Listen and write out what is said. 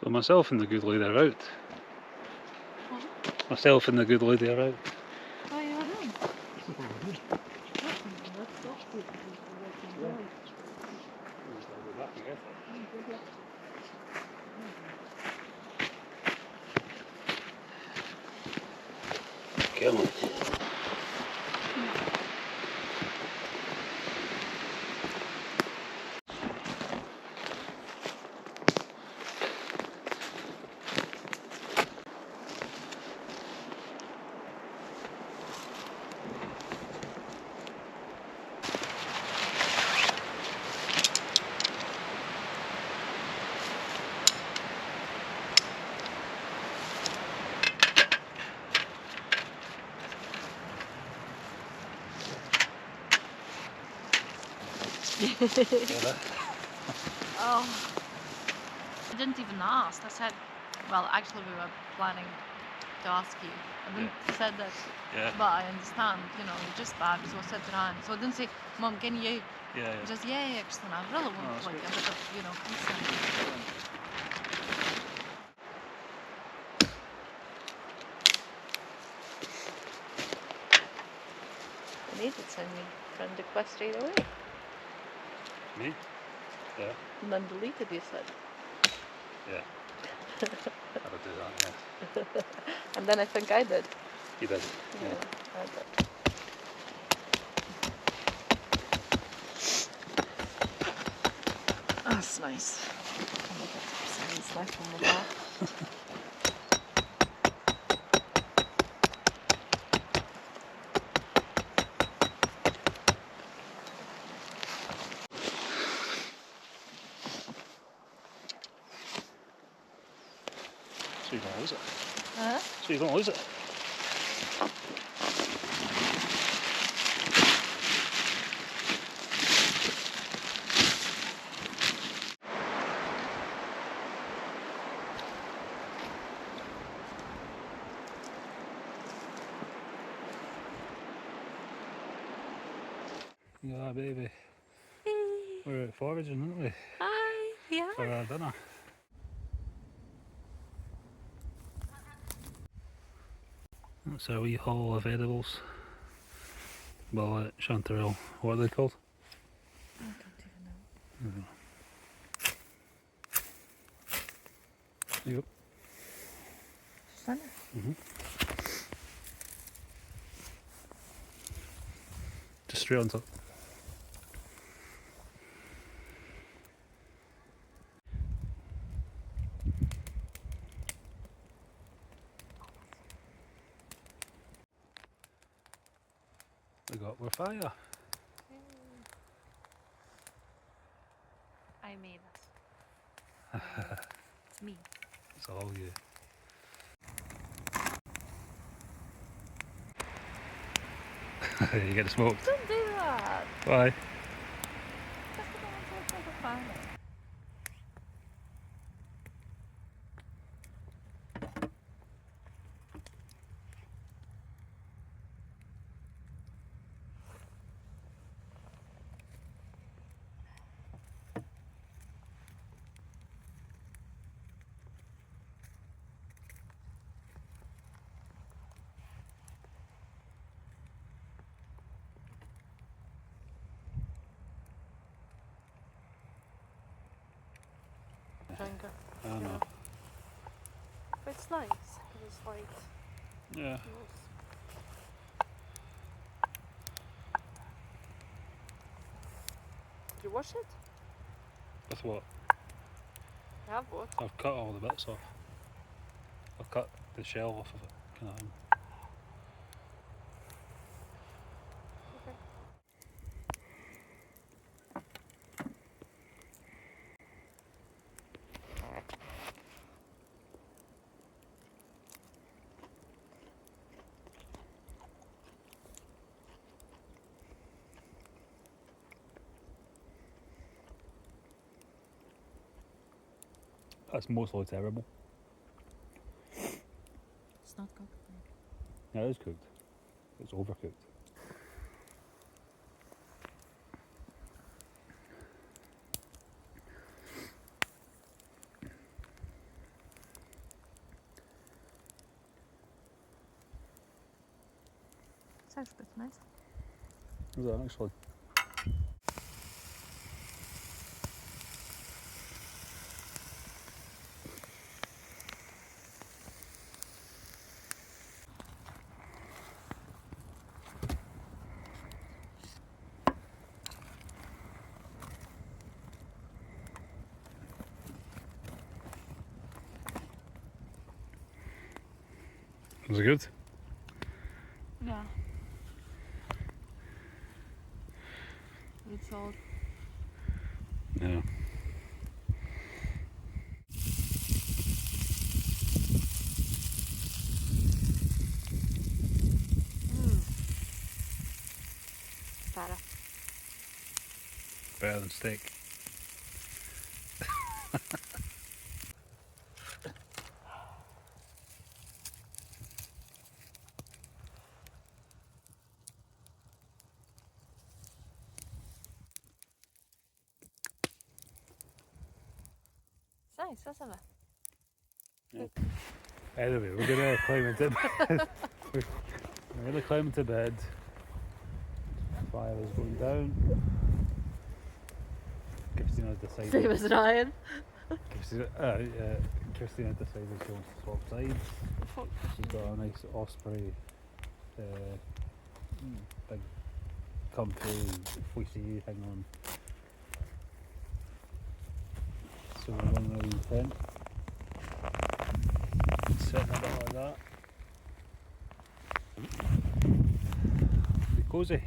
So myself and the good lady are out. What? Myself and the good lady are out. Oh, you are doing? Come on. Oh, I didn't even ask. I said, well, actually we were planning to ask you. I didn't said that, but I understand, you know, you're just bad, so I said around. So I didn't say, Mom, can you? Just because I really want like a bit of, you know, consent. You need to send me friend request straight away. Me? Yeah. And then deleted, you said. Yeah. I would do that, yes. And then I think I did. You did. Yeah, I did. That's nice. Oh my god, it's nice from the back. So you don't lose it. Huh? So you don't lose it. Yeah, baby. We're out foraging, aren't we? Hi, yeah. For our dinner. That's our wee haul of edibles. Bollet, chanterelle. What are they called? I don't even know. There you go. Fun. Just straight on top. We got our fire. I made it. It's me. It's all you. You get smoked. Don't do that. Why? Just go and take the fire. Vango. I don't know. But it's nice because it's like. Yeah. Nice. Did you wash it? With what? You have what? I've cut all the bits off. I've cut the shell off of it. Kind of thing. Okay. That's mostly terrible. It's not cooked. Yeah, it is cooked. It's overcooked. sounds good, nice. Is that actually? Was it good? Yeah. It's all. Yeah. Better. Better than steak. It's nice, isn't it? Yeah. Anyway, we're gonna climb into bed. We're gonna climb into bed. Fire is going down. Christina decided. Same as Ryan. Christina decided she wants to swap sides. She's got a nice Osprey, big, comfy, fleecy thing on. So we're going to the tent. Sitting a bit like that. Be cosy.